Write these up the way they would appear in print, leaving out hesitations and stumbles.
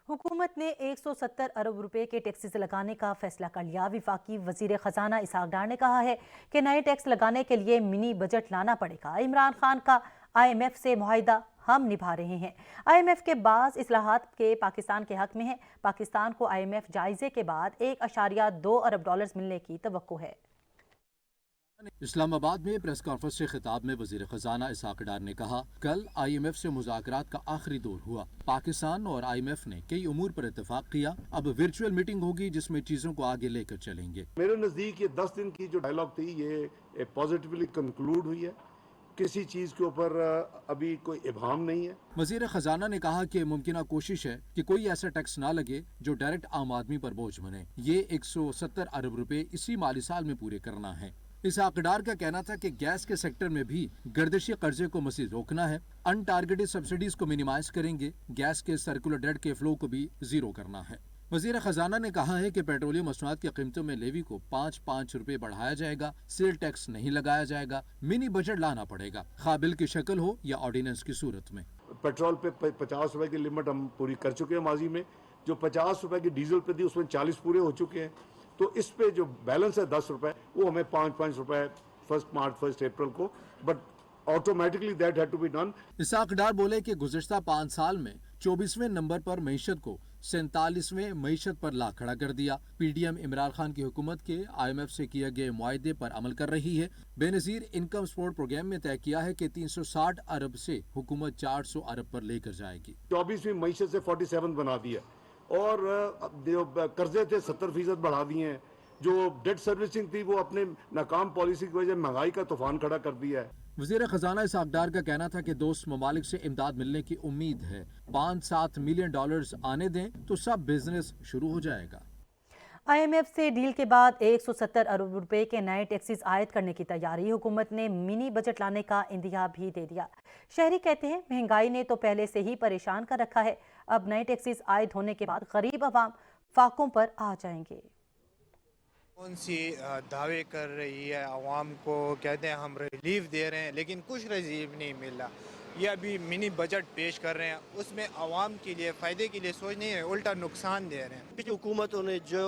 हुकूमत ने 170 अरब रुपए के टैक्सेस लगाने का फैसला कर लिया। वफाकी वजीर खजाना इसहाक डार ने कहा है कि नए टैक्स लगाने के लिए मिनी बजट लाना पड़ेगा। इमरान खान का IMF से मुआहिदा हम निभा रहे हैं। IMF के बाज़ इस्लाहात के पाकिस्तान के हक में है। पाकिस्तान को IMF जायजे के बाद $1.2 अरब मिलने की तवक्को है। इस्लामाबाद में प्रेस कॉन्फ्रेंस से खिताब में वजीर खजाना इसहाक डार ने कहा, कल IMF से मुज़ाकरात का आखिरी दौर हुआ। पाकिस्तान और IMF ने कई उमूर पर इत्तेफाक किया। अब वर्चुअल मीटिंग होगी जिसमें चीजों को आगे लेकर चलेंगे। मेरे नजदीक ये 10 दिन की जो डायलॉग थी ये पॉजिटिवली कंक्लूड हुई है। किसी चीज के ऊपर अभी कोई इबाम नहीं है। वजीर खजाना ने कहा कि मुमकिन कोशिश है कि कोई ऐसा टैक्स ना लगे जो डायरेक्ट आम आदमी पर बोझ बने। ये 170 अरब रुपए इसी माली साल में पूरे करना है। इसहाक डार का कहना था कि गैस के सेक्टर में भी गर्दिशी कर्जे को मज़ीद रोकना है। अनटारगेटेड सब्सिडीज को मिनिमाइज करेंगे। गैस के सर्कुलर डेट के फ्लो को भी जीरो करना है। वजीर खजाना ने कहा है कि पेट्रोलियम मसनूआत की कीमतों में लेवी को 5-5 रुपए बढ़ाया जाएगा। सेल टैक्स नहीं लगाया जाएगा। मिनी बजट लाना पड़ेगा, खा बिल की शक्ल हो या ऑर्डिनेंस की सूरत में। पेट्रोल पे 50 रुपए की लिमिट हम पूरी कर चुके हैं माजी में। जो 50 रुपए की डीजल पे थी उसमें 40 पूरे हो चुके हैं। तो इस पे जो बैलेंस है 10 रुपए, वो हमें 5-5 रुपए 1 मार्च 1 अप्रैल को, but automatically that had to be done. Ishaq Dar बोले कि गुज़श्ता 5 साल में 24वें नंबर पर मईशत को 47वें मईशत पर ला खड़ा कर दिया। PDM इमरान खान की हुकूमत के IMF से किए गए मुआहदे पर अमल कर रही है। बेनज़ीर इनकम सपोर्ट प्रोग्राम में तय किया है कि 360 अरब से हुकूमत 400 अरब पर लेकर जाएगी। 24वीं मईशत से 47 बना दिया और कर्जे थे 70% बढ़ा दिए हैं। जो डेट सर्विसिंग थी वो अपने नाकाम पॉलिसी की वजह महंगाई का तूफान खड़ा कर दिया है। वज़ीर खजाना इसहाक डार का कहना था कि दोस्त ममालिक से इमदाद मिलने की उम्मीद है। $5-7 मिलियन आने दें तो सब बिजनेस शुरू हो जाएगा। IMF से डील के बाद 170 अरब रुपए के नए टैक्सेस आयद करने की तैयारी। हुकूमत ने मिनी बजट लाने का इंदिया भी दे दिया। शहरी कहते हैं महंगाई ने तो पहले से ही परेशान कर रखा है। अब नए टैक्सेस आयद होने के बाद गरीब अवाम फाकों पर आ जाएंगे। कौन सी दावे कर रही है आवाम को, कहते हैं हम रिलीफ दे रहे हैं, लेकिन कुछ रिलीफ नहीं मिल रहा। ये अभी मिनी बजट पेश कर रहे हैं, उसमें आवाम के लिए फ़ायदे के लिए सोच नहीं है, उल्टा नुकसान दे रहे हैं। हुकूमतों ने जो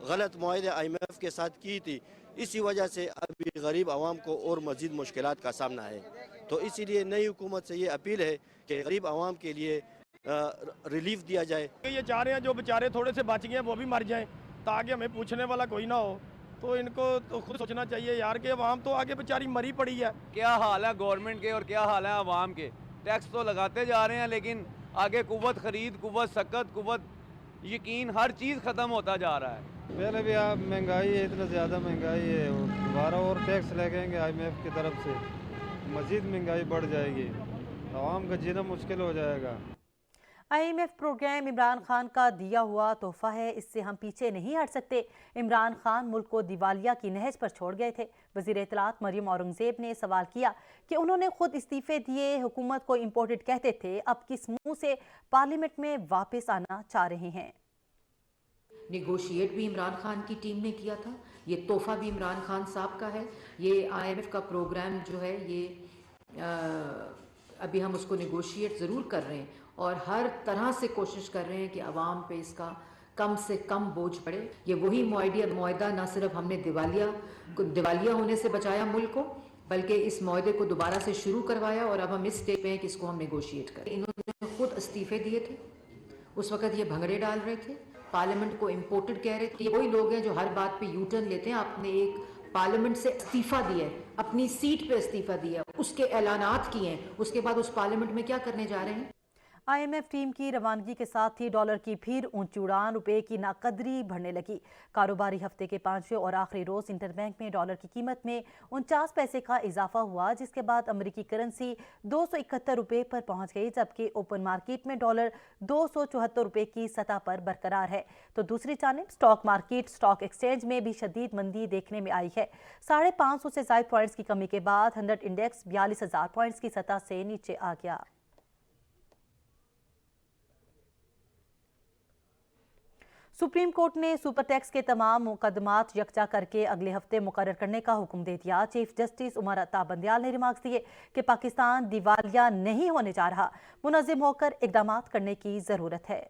गलत मुआहदे IMF के साथ की थी, इसी वजह से अभी गरीब आवाम को और मज़ीद मुश्किलात का सामना है। तो इसीलिए नई हुकूमत से ये अपील है कि गरीब आवाम के लिए रिलीफ दिया जाए। ये चाह रहे हैं जो बेचारे थोड़े से बच गए वो भी मर जाएं, ताकि हमें पूछने वाला कोई ना हो। तो इनको तो खुद सोचना चाहिए यार कि अवाम तो आगे बेचारी मरी पड़ी है। क्या हाल है गवर्नमेंट के और क्या हाल है अवाम के। टैक्स तो लगाते जा रहे हैं, लेकिन आगे कुव्वत खरीद, कुव्वत सकत, कुव्वत यकीन, हर चीज़ ख़त्म होता जा रहा है। पहले भी आप महंगाई है, इतना ज़्यादा महंगाई है, और दोबारा और टैक्स लगेंगे IMF की तरफ से, मज़ीद महंगाई बढ़ जाएगी, आवाम का जीना मुश्किल हो जाएगा। IMF प्रोग्राम इमरान खान का दिया हुआ तोहफा है, इससे हम पीछे नहीं हट सकते। इमरान खान मुल्क को दिवालिया की नहज पर छोड़ गए थे। वज़ीर इत्तलात मरियम औरंगज़ेब ने सवाल किया कि उन्होंने खुद इस्तीफे दिए, हुकूमत को इम्पोर्टेड कहते थे, अब किस मुंह से पार्लियामेंट में वापस आना चाह रहे हैं। नेगोशिएट भी इमरान खान की टीम ने किया था, ये तोहफा भी इमरान खान साहब का है। ये IMF का प्रोग्राम जो है ये अभी हम उसको नेगोशिएट ज़रूर कर रहे हैं और हर तरह से कोशिश कर रहे हैं कि आवाम पे इसका कम से कम बोझ पड़े। ये वही मुआहदा ना सिर्फ हमने दिवालिया होने से बचाया मुल्क को, बल्कि इस मुआहदे को दोबारा से शुरू करवाया और अब हम इस स्टेज पे हैं कि इसको हम नेगोशिएट करें। इन्होंने खुद इस्तीफे दिए थे, उस वक्त ये भंगड़े डाल रहे थे, पार्लियामेंट को इम्पोर्टेड कह रहे थे। ये वही लोग हैं जो हर बात पे यू टर्न लेते हैं। आपने एक पार्लियामेंट से इस्तीफा दिया है, अपनी सीट पे इस्तीफा दिया, उसके ऐलानात किए हैं, उसके बाद उस पार्लियामेंट में क्या करने जा रहे हैं। IMF टीम की रवानगी के साथ ही डॉलर की फिर ऊंची उड़ान, रुपए की नाकदरी बढ़ने लगी। कारोबारी हफ्ते के 5वें और आखिरी रोज इंटरबैंक में डॉलर की कीमत में 49 पैसे का इजाफा हुआ, जिसके बाद अमेरिकी करेंसी 271 रुपए पर पहुंच गई, जबकि ओपन मार्केट में डॉलर 274 रुपए की सतह पर बरकरार है। तो दूसरी जानिब स्टॉक मार्केट, स्टॉक एक्सचेंज में भी शदीद मंदी देखने में आई है। 550 से ज्यादा पॉइंट्स की कमी के बाद 100 इंडेक्स 42,000 पॉइंट्स की सतह से नीचे आ गया। सुप्रीम कोर्ट ने सुपर टैक्स के तमाम मुकदमात यकजा करके अगले हफ्ते मुकर्रर करने का हुक्म दे दिया। चीफ जस्टिस उमर अता बंदियाल ने रिमार्क्स दिए कि पाकिस्तान दिवालिया नहीं होने जा रहा, मुनज़्ज़म होकर इक़दामात करने की ज़रूरत है।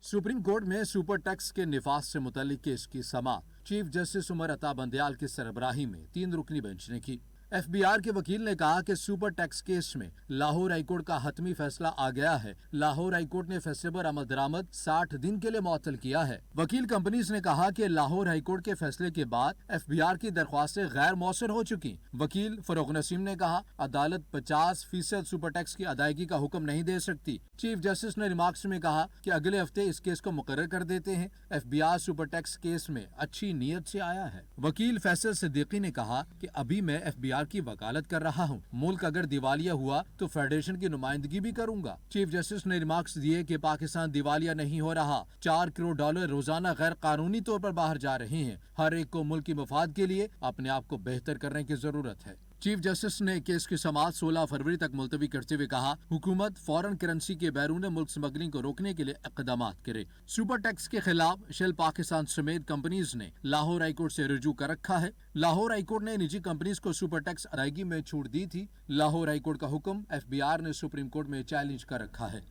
सुप्रीम कोर्ट में सुपर टैक्स के निफाज से मुतल्लिक केस की समाअत चीफ जस्टिस उमर अता बंदयाल की सरबराही में 3 रुकनी बेंच ने की। एफबीआर के वकील ने कहा कि सुपर टैक्स केस में लाहौर हाईकोर्ट का हतमी फैसला आ गया है। लाहौर हाईकोर्ट ने फैसले पर अमल दरामद 60 दिन के लिए मुअत्तल किया है। वकील कंपनीज ने कहा कि लाहौर हाईकोर्ट के फैसले के बाद एफबीआर की दरख्वास्तें गैर मौसर हो चुकी। वकील फरोग नसीम ने कहा, अदालत 50% सुपर टैक्स की अदायगी का हुक्म नहीं दे सकती। चीफ जस्टिस ने रिमार्क्स में कहा कि अगले हफ्ते इस केस को मुकर्रर कर देते हैं। एफबीआर सुपर टैक्स केस में अच्छी नीयत से आया है। वकील फैसल सिद्दीकी ने कहा कि अभी मैं एफबीआर की वकालत कर रहा हूँ। मुल्क अगर दिवालिया हुआ तो फेडरेशन की नुमाइंदगी भी करूंगा। चीफ जस्टिस ने रिमार्क्स दिए कि पाकिस्तान दिवालिया नहीं हो रहा। $4 करोड़ रोजाना गैर कानूनी तौर पर बाहर जा रहे हैं। हर एक को मुल्क की मफाद के लिए अपने आप को बेहतर करने की जरूरत है। चीफ जस्टिस ने केस की समाअत 16 फरवरी तक मुलतवी करते हुए कहा, हुकूमत फॉरेन करेंसी के बैरून मुल्क स्मगलिंग को रोकने के लिए इक़दाम करे। सुपर टैक्स के खिलाफ शेल पाकिस्तान समेत कंपनीज ने लाहौर हाईकोर्ट से रुजू कर रखा है। लाहौर हाईकोर्ट ने निजी कंपनीज को सुपर टैक्स अदायगी में छूट दी थी। लाहौर हाईकोर्ट का हुक्म एफबीआर ने सुप्रीम कोर्ट में चैलेंज कर रखा है।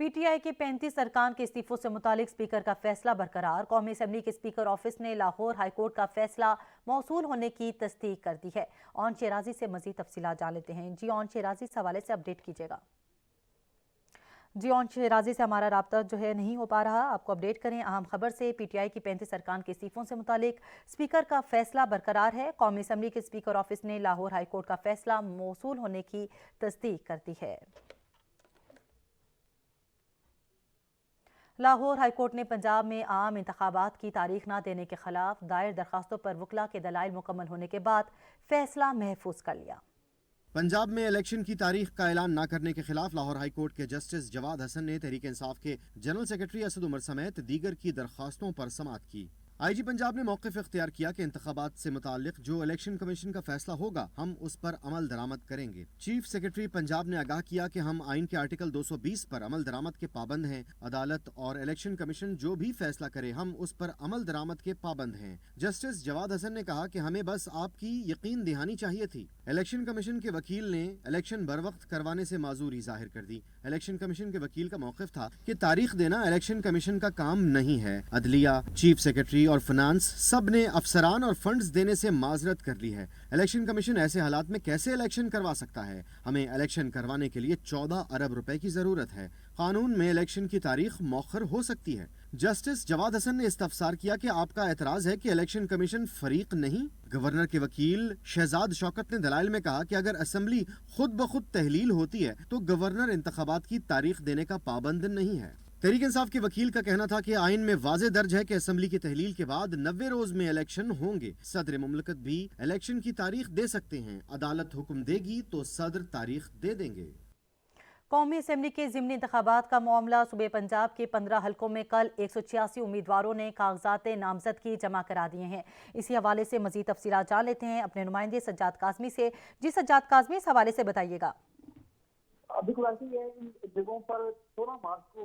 पीटीआई के 35 अरकान के इस्तीफों से मुतालिक स्पीकर का फैसला बरकरार। कौमी असम्बली के स्पीकर ऑफिस ने लाहौर हाईकोर्ट का फैसला मौसूल होने की तस्दीक कर दी है। ऑन शेराजी से मजीद तफसीलात जान लेते हैं। जी ऑन शेराजी, इस हवाले से अपडेट कीजिएगा। जी ऑन शेराजी से हमारा राब्ता जो है नहीं हो पा रहा, आपको अपडेट करें। अहम खबर से पीटीआई की 35 अरकान के इस्तीफों से मुतालिक स्पीकर का फैसला बरकरार है। कौमी असम्बली के स्पीकर ऑफिस ने लाहौर हाईकोर्ट का फैसला मौसूल होने की तस्दीक कर दी है। लाहौर हाईकोर्ट ने पंजाब में आम इंतखाबात की तारीख न देने के खिलाफ दायर दरखास्तों पर वकला के दलाइल मुकम्मल होने के बाद फैसला महफूज कर लिया। पंजाब में इलेक्शन की तारीख का ऐलान न करने के खिलाफ लाहौर हाईकोर्ट के जस्टिस जवाद हसन ने तहरीक इंसाफ के जनरल सेक्रेटरी असद उमर समेत दीगर की दरखास्तों पर समाअत की। आईजी पंजाब ने मौक़िफ़ इख्तियार किया कि इंतखाबात से मुताल्लिक जो इलेक्शन कमीशन का फैसला होगा हम उस पर अमल दरामद करेंगे। चीफ सेक्रेटरी पंजाब ने आगाह किया कि हम आइन के आर्टिकल 220 पर अमल दरामद के पाबंद हैं। अदालत और इलेक्शन कमीशन जो भी फैसला करे हम उस पर अमल दरामद के पाबंद हैं। जस्टिस जवाद हसन ने कहा कि हमें बस आपकी यकीन दहानी चाहिए थी। इलेक्शन कमीशन के वकील ने इलेक्शन बर वक्त करवाने से माजूरी जाहिर कर दी। इलेक्शन कमीशन के वकील का मौक़िफ़ था कि तारीख देना इलेक्शन कमीशन का काम नहीं है। अदलिया, चीफ सेक्रेटरी और फाइनेंस सब ने अफसरान और फंड्स देने से माजरत कर ली है। इलेक्शन कमीशन ऐसे हालात में कैसे इलेक्शन करवा सकता है? हमें इलेक्शन करवाने के लिए 14 अरब रुपए की जरूरत है। कानून में इलेक्शन की तारीख मौखर हो सकती है। जस्टिस जवाद हसन ने इस्तफसार किया कि आपका एतराज है कि इलेक्शन कमीशन फरीक नहीं। गवर्नर के वकील शहजाद शौकत ने दलाइल में कहा कि अगर असेंबली खुद ब खुद तहलील होती है तो गवर्नर इंतखाबात की तारीख देने का पाबंद नहीं है। तहरीक इंसाफ के वकील का कहना था कि आइन में वाज़े दर्ज है कि असेंबली की तहलील के बाद 90 रोज में इलेक्शन होंगे। सदर मुमलकत भी इलेक्शन की तारीख दे सकते हैं। अदालत हुक्म देगी तो सदर तारीख दे देंगे। कौमी असम्बली के ज़िमनी इंतखाबात का मामला सूबे पंजाब के 15 हलकों में कल 186 उम्मीदवारों ने कागजात नामजदगी जमा करा दिए हैं। इसी हवाले से मजीद तफसीलात जान लेते हैं अपने नुमाइंदे सज्जाद काज़मी से। जी सज्जाद काज़मी, इस हवाले से बताइएगा। अभी वैसे ये इन जगहों पर 16 मार्च को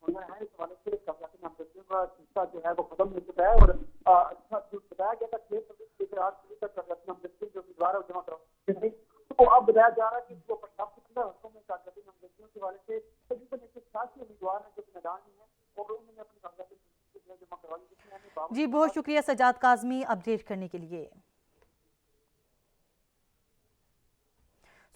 होना है। इस हवाले से कागजात नामजदगी का सिलसिला जो है वो खत्म हो चुका है और अच्छा जो बताया गया था 6 फरवरी से 8 फरवरी तक कागजात नामजदगी जो उम्मीदवार है जमा करवाए। तो अब बताया जा रहा है कि जो पंजाब के 15 हलकों में कागजात नामजदगियों के हवाले से तकरीबन 186 उम्मीदवार हैं जो मैदान में हैं और उन्होंने अपनी कागजात नामजदगी जमा करवा ली। जी बहुत शुक्रिया सज्जाद काज़मी अपडेट करने के लिए।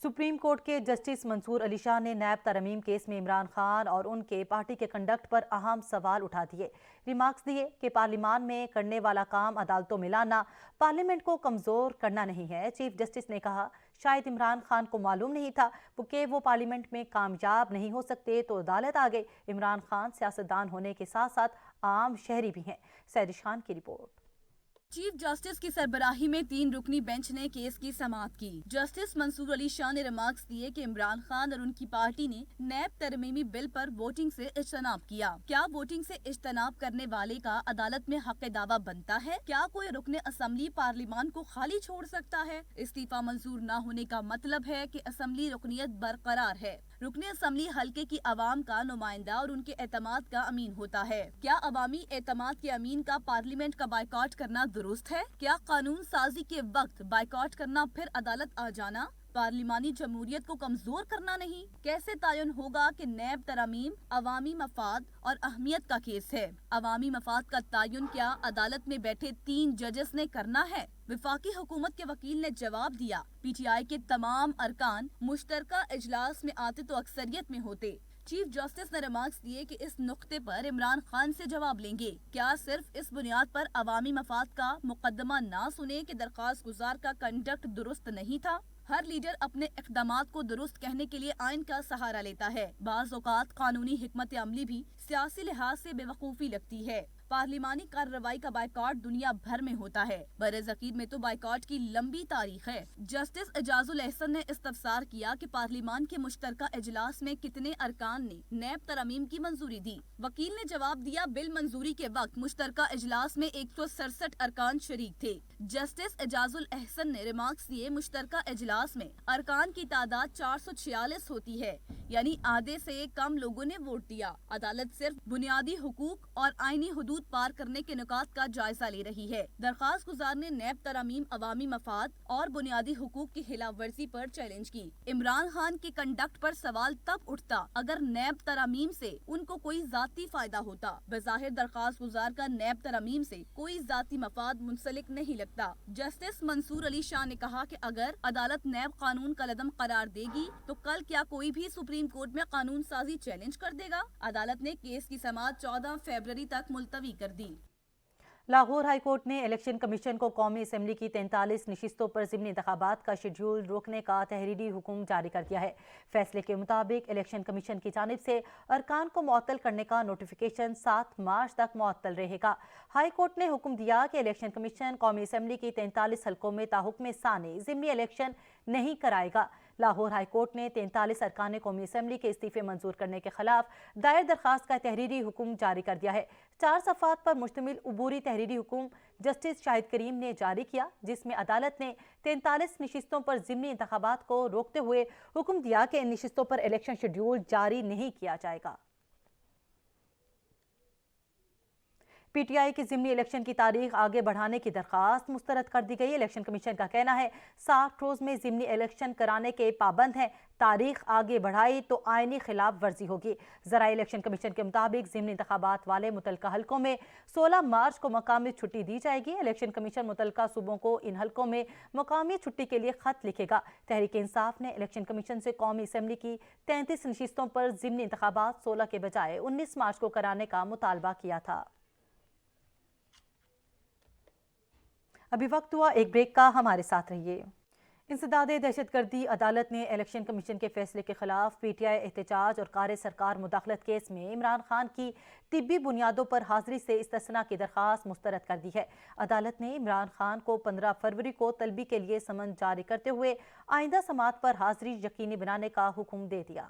सुप्रीम कोर्ट के जस्टिस मंसूर अली शाह ने नैब तरमीम केस में इमरान खान और उनके पार्टी के कंडक्ट पर अहम सवाल उठा दिए। रिमार्क्स दिए कि पार्लियामान में करने वाला काम अदालतों में लाना पार्लियामेंट को कमज़ोर करना नहीं है। चीफ जस्टिस ने कहा शायद इमरान खान को मालूम नहीं था कि वो पार्लियामेंट में कामयाब नहीं हो सकते तो अदालत आ गए। इमरान खान सियासतदान होने के साथ साथ आम शहरी भी हैं। सैरिश खान की रिपोर्ट। चीफ जस्टिस की सरबराही में 3 रुकनी बेंच ने केस की समाअत की। जस्टिस मंसूर अली शाह ने रिमार्क्स दिए कि इमरान खान और उनकी पार्टी ने नैब तरमीमी बिल पर वोटिंग से इज्तनाब किया। क्या वोटिंग से इज्तनाब करने वाले का अदालत में हक दावा बनता है? क्या कोई रुकने असेंबली पार्लियामान को खाली छोड़ सकता है? इस्तीफा मंजूर न होने का मतलब है कि असेंबली रुकनियत बरकरार है। रुकने असेंबली हल्के की आवाम का नुमाइंदा और उनके एतमाद का अमीन होता है। क्या अवामी एतमाद के अमीन का पार्लियामेंट का बाइकॉट करना दुरुस्त है? क्या कानून साजी के वक्त बाइकॉट करना फिर अदालत आ जाना? पार्लिमानी जमहूरियत को कमजोर करना नहीं? कैसे तयन होगा कि नैब तरमीम अवामी मफाद और अहमियत का केस है? अवामी मफाद का तयन क्या अदालत में बैठे 3 जजेस ने करना है? वफाकी हुकूमत के वकील ने जवाब दिया, PTI के तमाम अरकान मुश्तरका इजलास में आते तो अक्सरियत में होते। चीफ जस्टिस ने रिमार्क्स दिए कि इस नुक्ते पर इमरान खान से जवाब लेंगे। क्या सिर्फ इस बुनियाद पर अवामी मफाद का मुकदमा ना सुने कि दरख्वास्त गुजार का कंडक्ट दुरुस्त नहीं था? हर लीडर अपने इक़दामात को दुरुस्त कहने के लिए आइन का सहारा लेता है। बाज़ औक़ात कानूनी हिकमत अमली भी सियासी लिहाज से बेवकूफ़ी लगती है। पार्लिमानी कार्रवाई का बाइकॉट दुनिया भर में होता है। बरज़कीर में तो बाइकॉट की लंबी तारीख है। जस्टिस एजाजुल एहसन ने इस्तफसार किया कि पार्लिमान के मुश्तरका इजलास में कितने अरकान ने नैब तरमीम की मंजूरी दी। वकील ने जवाब दिया, बिल मंजूरी के वक्त मुश्तरका इजलास में 167 अरकान शरीक थे। जस्टिस एजाजुल एहसन ने रिमार्क्स दिए, मुश्तरका इजलास में अरकान की तादाद 446 होती है, यानी आधे से कम लोगों ने वोट दिया। अदालत सिर्फ बुनियादी हुकूक और आईनी हुदूद पार करने के नुकात का जायजा ले रही है। दरख्वास्त गुजार ने नैब तरमीम अवामी मफाद और बुनियादी हुकूक की खिलाफ वर्जी पर चैलेंज की। इमरान खान के कंडक्ट पर सवाल तब उठता अगर नैब तरमीम से उनको कोई जाती फायदा होता। बज़ाहिर दरख्वास्त गुजार का नैब तरमीम से कोई जाती मफाद मुंसलिक नहीं लगता। जस्टिस मंसूर अली शाह ने कहा कि अगर अदालत नैब कानून का लदम करार देगी तो कल क्या कोई भी सुप्रीम कोर्ट में कानून साजी चैलेंज कर देगा? अदालत ने केस की समाअत 14 फरवरी तक मुलतवी कर दी। लाहौर हाई कोर्ट ने इलेक्शन कमीशन को कौमी असम्बली की 43 नशिस्तों पर ज़िमनी इंतखाबात का शेड्यूल रोकने का तहरीरी हुक्म जारी कर दिया है। फैसले के मुताबिक इलेक्शन कमीशन की जानिब से अरकान को मुअत्तल करने का नोटिफिकेशन 7 मार्च तक मुअत्तल रहेगा। हाई कोर्ट ने हुक्म दिया कि इलेक्शन कमीशन कौमी असम्बली की 43 हल्कों में ताहुक्म सानी ज़िमनी इलेक्शन नहीं कराएगा। लाहौर हाई कोर्ट ने 43 अरकान कौमी असम्बली के इस्तीफे मंजूर करने के खिलाफ दायर दरखास्त का तहरीरी हुक्म जारी कर दिया है। 4 सफ़ात पर मुश्तमिल उबूरी तहरीरी हुक्म जस्टिस शाहिद करीम ने जारी किया, जिसमें अदालत ने 43 नशिस्तों पर ज़िमनी इंतखाबात को रोकते हुए हुक्म दिया कि इन नशिस्तों पर इलेक्शन शेड्यूल जारी नहीं किया जाएगा। PTI की ज़िमनी इलेक्शन की तारीख आगे बढ़ाने की दरख्वास्त मुस्तरद कर दी गई। इलेक्शन कमीशन का कहना है 60 रोज़ में ज़िमनी इलेक्शन कराने के पाबंद हैं। तारीख आगे बढ़ाई तो आईनी खिलाफ वर्जी होगी। ज़रा इलेक्शन कमीशन के मुताबिक ज़िमनी इंतखाबात वाले मुतलका हल्कों में 16 मार्च को मकामी छुट्टी दी जाएगी। इलेक्शन कमीशन मुतलका सूबों को इन हल्कों में मकामी छुट्टी के लिए खत लिखेगा। तहरीक इंसाफ ने इलेक्शन कमीशन से कौमी असम्बली की 33 नशिस्तों पर ज़िमनी इंतखाबात 16 के बजाय 19 मार्च को कराने का मुतालबा किया था। अभी वक्त हुआ एक ब्रेक का, हमारे साथ रहिए। इंसदादे दहशतगर्दी अदालत ने इलेक्शन कमीशन के फैसले के खिलाफ PTI एहतजाज और कार सरकार मुदाखलत केस में इमरान खान की तिब्बी बुनियादों पर हाजिरी से इस्तिस्ना की दरख्वास्त मुस्तरद कर दी है। अदालत ने इमरान खान को 15 फरवरी को तलबी के लिए समन जारी करते हुए आइंदा समाअत पर हाजिरी यकीनी बनाने का हुक्म दे दिया।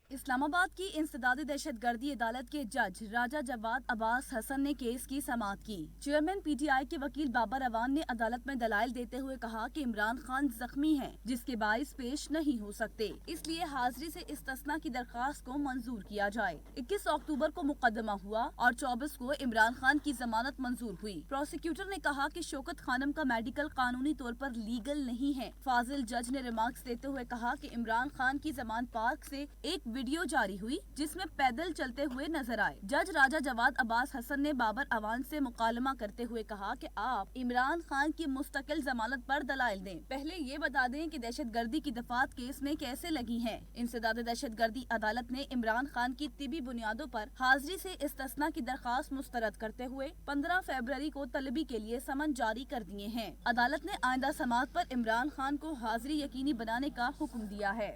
इस्लामाबाद की इंसदादी दहशतगर्दी अदालत के जज राजा जवाद अब्बास हसन ने केस की समाअत की। चेयरमैन PTI के वकील बाबर अवान ने अदालत में दलाइल देते हुए कहा कि इमरान खान जख्मी हैं, जिसके बाइस पेश नहीं हो सकते, इसलिए हाजिरी से इस्तिस्ना की दरख्वास्त को मंजूर किया जाए। 21 अक्टूबर को मुकदमा हुआ और 24 को इमरान खान की जमानत मंजूर हुई। प्रोसिक्यूटर ने कहा कि शौकत खानम का मेडिकल कानूनी तौर पर लीगल नहीं है। फाजिल जज ने रिमार्क्स देते हुए कहा कि इमरान खान की जमान पार्क से एक वीडियो जारी हुई जिसमें पैदल चलते हुए नजर आए। जज राजा जवाद अब्बास हसन ने बाबर अवान से मुकालमा करते हुए कहा कि आप इमरान खान की मुस्तकिल जमानत पर दलाइल दें। पहले ये बता दें कि दहशतगर्दी की दफात केस में कैसे लगी हैं। इंसदाद दहशतगर्दी अदालत ने इमरान खान की तिबी बुनियादों पर हाजिरी से इस्तिस्ना की दरख्वास्त मुस्तरद करते हुए 15 फरवरी को तलबी के लिए समन जारी कर दिए हैं। अदालत ने आइंदा समाअत पर इमरान खान को हाजिरी यकीनी बनाने का हुक्म दिया है।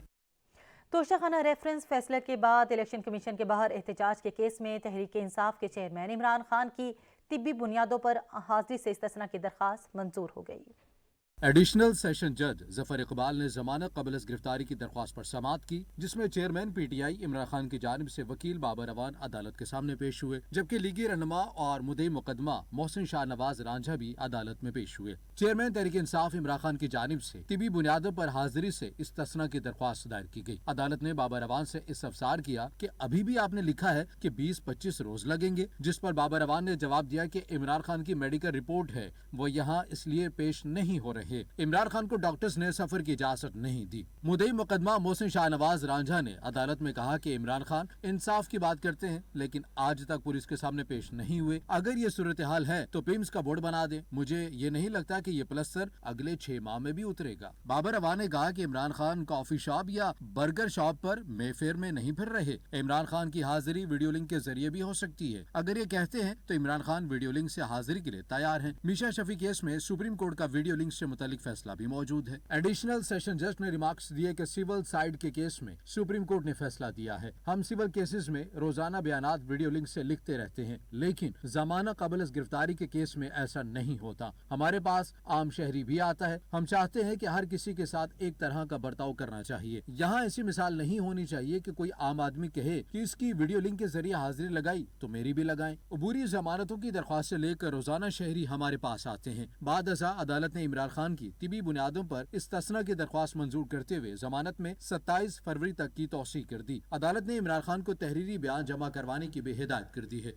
तोशाखाना रेफरेंस फैसले के बाद इलेक्शन कमीशन के बाहर एहतजाज के केस में तहरीक इंसाफ के चेयरमैन इमरान खान की तिब्बी बुनियादों पर हाजिरी से इस्तिस्ना की दरख्वास्त मंजूर हो गई। एडिशनल सेशन जज जफर इकबाल ने जमानत कबल गिरफ्तारी की दरख्वास्त पर समाअत की, जिसमें चेयरमैन PTI इमरान खान की जानिब से वकील बाबर अवान अदालत के सामने पेश हुए, जबकि लीगी रहनुमा और मुद्दई मुकदमा मोहसिन शाह नवाज रांझा भी अदालत में पेश हुए। चेयरमैन तहरीक इंसाफ इमरान खान की जानिब से तिबी बुनियादों पर हाजिरी से इस्तिस्ना की दरख्वास्त दायर की गई। अदालत ने बाबर अवान से इस्तफसार किया कि अभी भी आपने लिखा है कि 20-25 रोज लगेंगे, जिस पर बाबर अवान ने जवाब दिया कि इमरान खान की मेडिकल रिपोर्ट है, वो यहाँ इसलिए पेश नहीं हो रहे रहे। इमरान खान को डॉक्टर्स ने सफर की इजाजत नहीं दी। मुद्दई मुकदमा मोहसिन शाहनवाज रांझा ने अदालत में कहा कि इमरान खान इंसाफ की बात करते हैं लेकिन आज तक पुलिस के सामने पेश नहीं हुए। अगर ये सूरत हाल है तो पिम्स का बोर्ड बना दे। मुझे ये नहीं लगता कि ये प्लस्तर अगले 6 माह में भी उतरेगा। बाबर अवा ने कहा कि इमरान खान कॉफी शॉप या बर्गर शॉप पर मेफेयर में नहीं फिर रहे। इमरान खान की हाजिरी वीडियो लिंक के जरिए भी हो सकती है। अगर ये कहते हैं तो इमरान खान वीडियो लिंक से हाजिरी के लिए तैयार हैं। मीशा शफी केस में सुप्रीम कोर्ट का वीडियो लिंक से मुतालिक फैसला भी मौजूद है। एडिशनल सेशन जज ने रिमार्क्स दिए कि सिविल साइड के केस में सुप्रीम कोर्ट ने फैसला दिया है। हम सिविल केसेस में रोजाना बयानात वीडियो लिंक से लिखते रहते हैं लेकिन जमाना कबल गिरफ्तारी के केस में ऐसा नहीं होता। हमारे पास आम शहरी भी आता है। हम चाहते हैं कि हर किसी के साथ एक तरह का बर्ताव करना चाहिए। यहाँ ऐसी मिसाल नहीं होनी चाहिए कि कोई आम आदमी कहे कि इसकी वीडियो लिंक के जरिए हाजिरी लगाई तो मेरी भी लगाएं। अबूरी जमानतों की दरख्वास्त लेकर रोजाना शहरी हमारे पास आते हैं। बाद अज़ा अदालत ने इमरान खान की तिबी बुनियादों पर इस्तिस्ना की दरख्वास्त मंजूर करते हुए जमानत में 27 फरवरी तक की तौसीह कर दी। अदालत ने इमरान खान को तहरीरी बयान जमा करवाने की भी हिदायत कर दी है।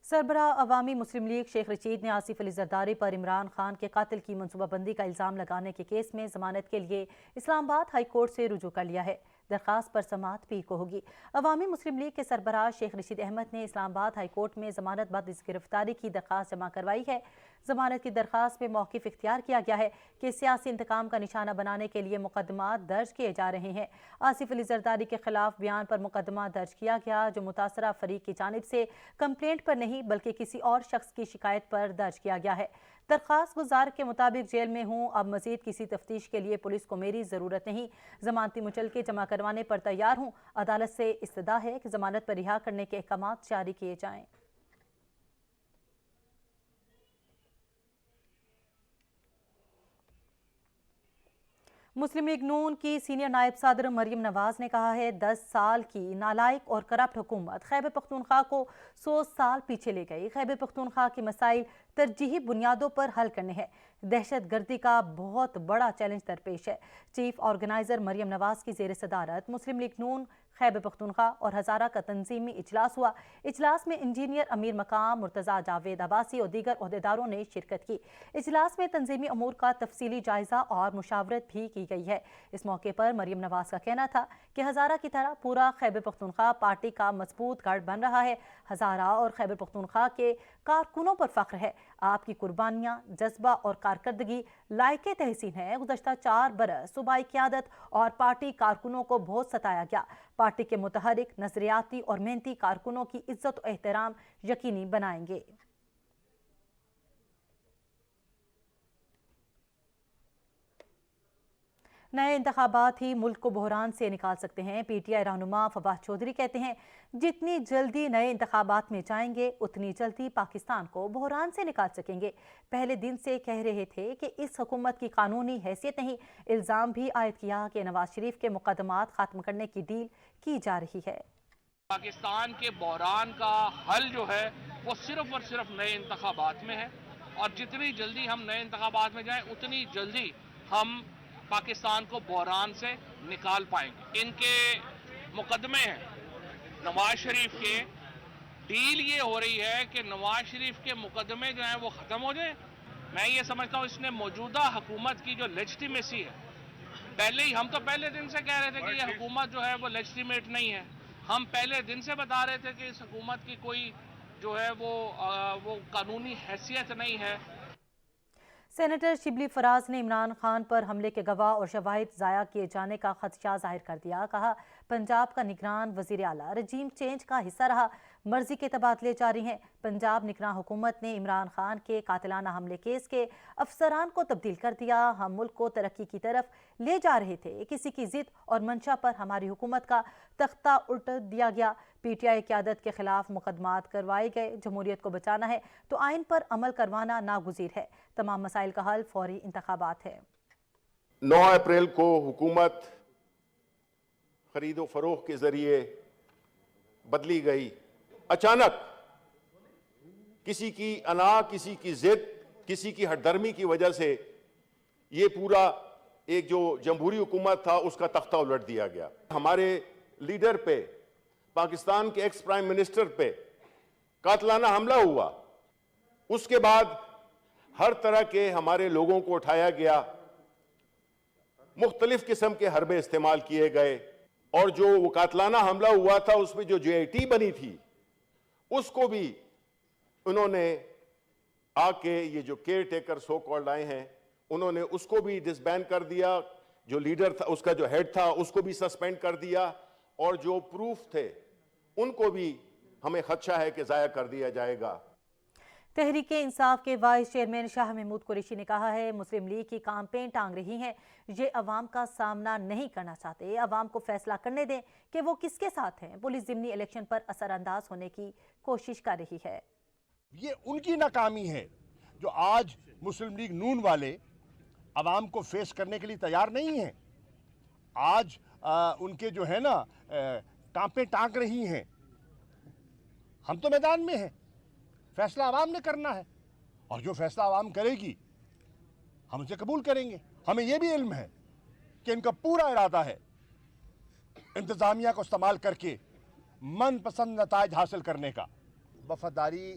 सरबराह अवामी मुस्लिम लीग शेख रशीद ने आसिफ अली जरदारी पर इमरान खान के कातिल की मनसूबाबंदी का इल्ज़ाम लगाने के केस में जमानत के लिए इस्लामाबाद हाई कोर्ट से रुजू कर लिया है। दरखास्त पर समाअत पी को होगी। अवामी मुस्लिम लीग के सरबराह शेख रशीद अहमद ने इस्लामाबाद हाई कोर्ट में जमानत बाद इस गिरफ्तारी की दरखास्त जमा करवाई है। जमानत की दरखास्त में मौक़िफ़ इख्तियार किया गया है कि सियासी इंतकाम का निशाना बनाने के लिए मुकदमात दर्ज किए जा रहे हैं। आसिफ अली जरदारी के खिलाफ बयान पर मुकदमा दर्ज किया गया जो मुतासरा फरीक की जानिब से कंप्लेंट पर नहीं बल्कि किसी और शख्स की शिकायत पर दर्ज किया गया है। दरख्वास्त गुजार के मुताबिक जेल में हूँ, अब मजीद किसी तफ्तीश के लिए पुलिस को मेरी ज़रूरत नहीं। जमानती मुचलके जमा करवाने पर तैयार हूँ। अदालत से इस्तदा है कि जमानत पर रिहा करने के अहकाम जारी किए जाएँ। मुस्लिम लीग नून की सीनियर नायब सदर मरियम नवाज ने कहा है 10 साल की नालायक और करप्ट हुकूमत खैबर पख्तूनख्वा को 100 साल पीछे ले गई। खैबर पख्तूनख्वा के मसाइल तरजीही बुनियादों पर हल करने हैं। दहशत गर्दी का बहुत बड़ा चैलेंज दरपेश है। चीफ ऑर्गेनाइजर मरियम नवाज की ज़ेर सदारत मुस्लिम लीग नून खैबर पख्तूनख्वा और हज़ारा का तंजीमी इजलास हुआ। इजलास में इंजीनियर अमीर मकाम मुर्तज़ा जावेद अब्बासी और दीगर ओहदेदारों ने शिरकत की। इजलास में तंजीमी अमूर का तफसीली जायजा और मुशावरत भी की गई है। इस मौके पर मरियम नवाज का कहना था कि हज़ारा की तरह पूरा खैबर पख्तूनख्वा पार्टी का मजबूत गढ़ बन रहा है। हज़ारा और खैबर पख्तूनख्वा के कारकुनों पर फख्र है। आपकी कुर्बानियाँ, जज्बा और कारकर्दगी लायके तहसीन है। गुज़श्ता 4 बरस सूबाई क़यादत और पार्टी कारकुनों को बहुत सताया गया। पार्टी के मुतहरिक, नजरियाती और मेहनती कारकुनों की इज्जत और एहतराम यकीनी बनाएंगे। नए इंतखाबात ही मुल्क को बहरान से निकाल सकते हैं। पीटीआई रहनुमा फवाद चौधरी कहते हैं जितनी जल्दी नए इंतखाबात में जाएंगे उतनी जल्दी पाकिस्तान को बहरान से निकाल सकेंगे। पहले दिन से कह रहे थे कि इस हुकूमत की कानूनी हैसियत नहीं। इल्ज़ाम भी आयद किया कि नवाज शरीफ के मुकदमात खत्म करने की डील की जा रही है। पाकिस्तान के बहरान का हल जो है वो सिर्फ और सिर्फ नए इंतखाबात में है और जितनी जल्दी हम नए इंतखाबात में जाएं उतनी जल्दी हम पाकिस्तान को बहरान से निकाल पाएंगे। इनके मुकदमे हैं नवाज शरीफ के, डील ये हो रही है कि नवाज शरीफ के मुकदमे जो हैं वो ख़त्म हो जाएं। मैं ये समझता हूँ इसने मौजूदा हुकूमत की जो लेजिटिमेसी है, पहले ही हम तो पहले दिन से कह रहे थे कि ये हुकूमत जो है वो लेजिटिमेट नहीं है। हम पहले दिन से बता रहे थे कि इस हुकूमत की कोई जो है वो कानूनी हैसियत नहीं है। सेनेटर शिबली फराज ने इमरान खान पर हमले के गवाह और शवाहिद ज़ाया किए जाने का खदशा जाहिर कर दिया। कहा पंजाब का निगरान वज़ीर आला रजीम चेंज का हिस्सा रहा, मर्जी के तबादले जारी हैं। पंजाब निगरान हुकूमत ने इमरान खान के कातिलाना हमले केस के अफसरान को तब्दील कर दिया। हम मुल्क को तरक्की की तरफ ले जा रहे थे, किसी की जिद और मंशा पर हमारी हुकूमत का तख्ता उल्ट दिया गया। पीटीआई क़यादत के खिलाफ मुकदमात करवाए गए। जमहूरियत को बचाना है तो आइन पर अमल करवाना नागुज़ीर है। तमाम मसाइल का हल फौरी इंतखाबात है। 9 अप्रैल को हुकूमत खरीदो फरोख्त के जरिए बदली गई। अचानक किसी की अना, किसी की जिद, किसी की हठधर्मी की वजह से ये पूरा एक जो जमहूरी हुकूमत था उसका तख्ता उलट दिया गया। हमारे लीडर पे, पाकिस्तान के एक्स प्राइम मिनिस्टर पे कातलाना हमला हुआ। उसके बाद हर तरह के हमारे लोगों को उठाया गया। मुख्तलिफ किस्म के हरबे इस्तेमाल किए गए और जो वो कातलाना हमला हुआ था उसमें जो JIT बनी थी उसको भी उन्होंने आके ये जो केयर टेकर सो कॉल्ड आए हैं उन्होंने उसको भी डिसबैंड कर दिया, जो लीडर था उसका जो हेड था उसको भी सस्पेंड कर दिया और जो प्रूफ थे उनको भी हमें खदशा है कि जाया कर दिया जाएगा। तहरीक इंसाफ के वाइस चेयरमैन शाह महमूद कुरैशी ने कहा है मुस्लिम लीग की कैंपेन टांग रही है, ये अवाम का सामना नहीं करना चाहते, अवाम को फैसला करने दें कि वो किसके साथ हैं। पुलिस ज़िमनी इलेक्शन पर असरअंदाज होने की कोशिश कर रही है। ये उनकी नाकामी है जो आज मुस्लिम लीग नून वाले अवाम को फेस करने के लिए तैयार नहीं हैं। आज उनके जो है ना कांपे टांग रही हैं। हम तो मैदान में हैं, फैसला आवाम ने करना है और जो फैसला आवाम करेगी हम उसे कबूल करेंगे। हमें यह भी इल्म है कि इनका पूरा इरादा है इंतजामिया को इस्तेमाल करके मनपसंद नताइज हासिल करने का। वफादारी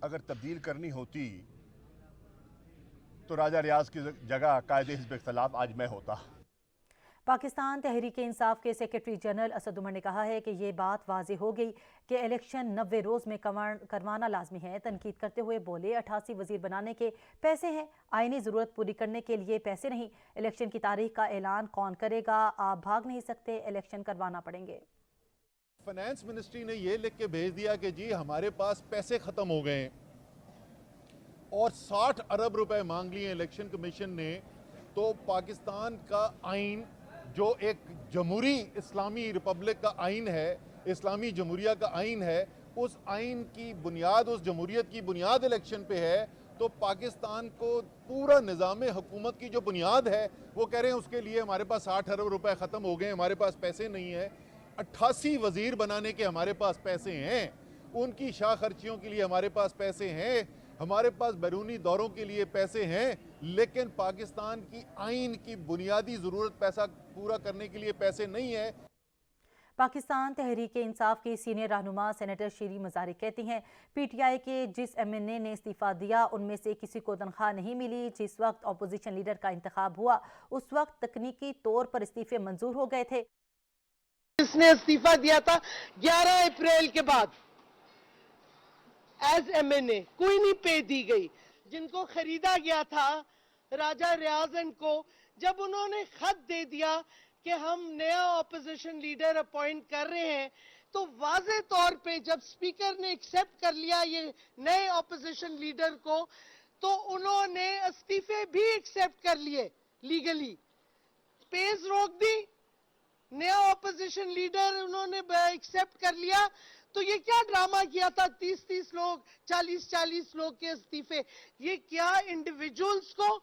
अगर तब्दील करनी होती तो राजा रियाज की जगह कायदे हिज़्ब इख्तिलाफ आज मैं होता। पाकिस्तान तहरीक इंसाफ के सेक्रेटरी जनरल असद उमर ने कहा है कि ये बात वाज़ेह हो गई कि इलेक्शन 90 रोज़ में करवाना लाजमी है। तनकीद करते हुए बोले 88 वजीर बनाने के पैसे हैं, आईनी ज़रूरत पूरी करने के लिए पैसे नहीं। इलेक्शन की तारीख का ऐलान कौन करेगा? आप भाग नहीं सकते, इलेक्शन करवाना पड़ेंगे। फाइनेंस मिनिस्ट्री ने ये लिख के भेज दिया कि जी हमारे पास पैसे ख़त्म हो गए और 60 अरब रुपए मांग लिए इलेक्शन कमीशन ने। तो पाकिस्तान का आइन जो एक जमहूरी इस्लामी रिपब्लिक का आइन है, इस्लामी जमहूरिया का आइन है, उस आइन की बुनियाद, उस जमहूरियत की बुनियाद इलेक्शन पे है। तो पाकिस्तान को पूरा निज़ाम हुकूमत की जो बुनियाद है वो कह रहे हैं उसके लिए हमारे पास 60 अरब रुपए ख़त्म हो गए, हमारे पास पैसे नहीं है। 88 वजीर बनाने के हमारे पास पैसे हैं, उनकी शाह खर्चियों के लिए हमारे पास पैसे हैं, हमारे पास बैरूनी दौरों के लिए पैसे हैं, लेकिन पाकिस्तान की आइन की बुनियादी ज़रूरत पैसा पूरा करने के लिए पैसे नहीं है। पाकिस्तान तहरीक इंसाफ की सीनियर रहनुमा सेनेटर शीरी मजारी कहती हैं PTI के जिस MNA ने इस्तीफ़ा दिया उनमें से किसी को तनख्वाह नहीं मिली। जिस वक्त अपोजिशन लीडर का इंतखाब हुआ उस वक्त तकनीकी तौर पर इस्तीफे मंजूर हो गए थे। इसने इस्तीफा दिया था 11 अप्रैल के बाद एज MNA, कोई नहीं पे दी गई। जिनको खरीदा गया था राजा रियाजन को, जब उन्होंने खत दे दिया कि हम नया ऑपोजिशन लीडर अपॉइंट कर रहे हैं, तो वाज़े तौर पे जब स्पीकर ने एक्सेप्ट कर लिया ये नए ऑपोजिशन लीडर को, तो उन्होंने इस्तीफे भी एक्सेप्ट कर लिए लीगली, पेज रोक दी, नया ऑपोजिशन लीडर उन्होंने एक्सेप्ट कर लिया। तो ये क्या ड्रामा किया था? 30-30 लोग, 40-40 लोग के इस्तीफे। ये क्या इंडिविजुअल्स को,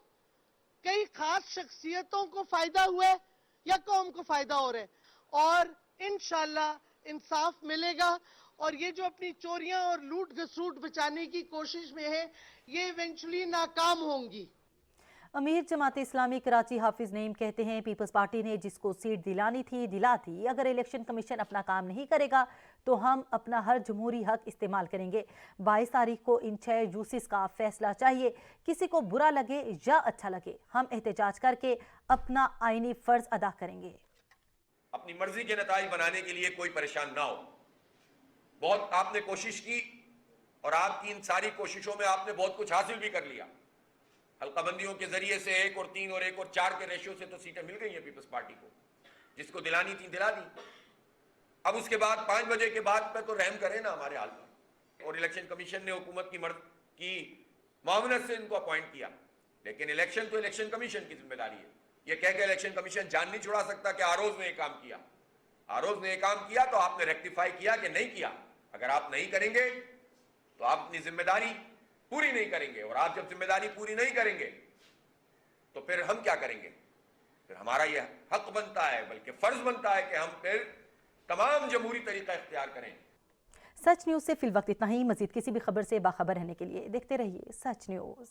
कई खास शख्सियतों को फायदा हुआ है या कौम को फायदा हो रहा है? और इंशाल्लाह इंसाफ मिलेगा और ये जो अपनी चोरियां और लूट घसूट बचाने की कोशिश में है ये इवेंचुअली नाकाम होंगी। अमीर जमात इस्लामी कराची हाफिज नईम कहते हैं पीपल्स पार्टी ने जिसको सीट दिलानी थी दिला दी। अगर इलेक्शन कमीशन अपना काम नहीं करेगा तो हम अपना हर जमहूरी हक इस्तेमाल करेंगे। 22 तारीख को इन 6 जूसिस का फैसला चाहिए। किसी को बुरा लगे या अच्छा लगे, हम एहतजाज करके अपना आईनी फर्ज अदा करेंगे। अपनी मर्जी के नताइज बनाने के लिए कोई परेशान ना हो। बहुत आपने कोशिश की और आपकी इन सारी कोशिशों में आपने बहुत कुछ हासिल भी कर लिया। हल्काबंदियों के जरिए से 1 और 3 और 1 और 4 के रेशियो से तो सीटें मिल गई हैं पीपल्स पार्टी को, जिसको दिलानी थी दिला दी। अब उसके बाद 5 बजे के बाद पे तो रहम करे ना हमारे हाल पर। और इलेक्शन कमीशन ने हुकूमत की मामनत से इनको अपॉइंट किया, लेकिन इलेक्शन तो इलेक्शन कमीशन की जिम्मेदारी है। ये कह के इलेक्शन कमीशन जान नहीं छुड़ा सकता कि आरोज ने ये काम किया। आरोज ने ये काम किया तो आपने रेक्टिफाई किया कि नहीं किया। अगर आप नहीं करेंगे तो आप अपनी जिम्मेदारी पूरी नहीं करेंगे, और आप जब जिम्मेदारी पूरी नहीं करेंगे तो फिर हम क्या करेंगे? फिर हमारा यह हक बनता है, बल्कि फर्ज बनता है कि हम फिर तमाम जमहूरी तरीका इख्तियार करें। सच न्यूज़ से फिल वक्त इतना ही। मजीद किसी भी खबर से बाखबर रहने के लिए देखते रहिए सच न्यूज़।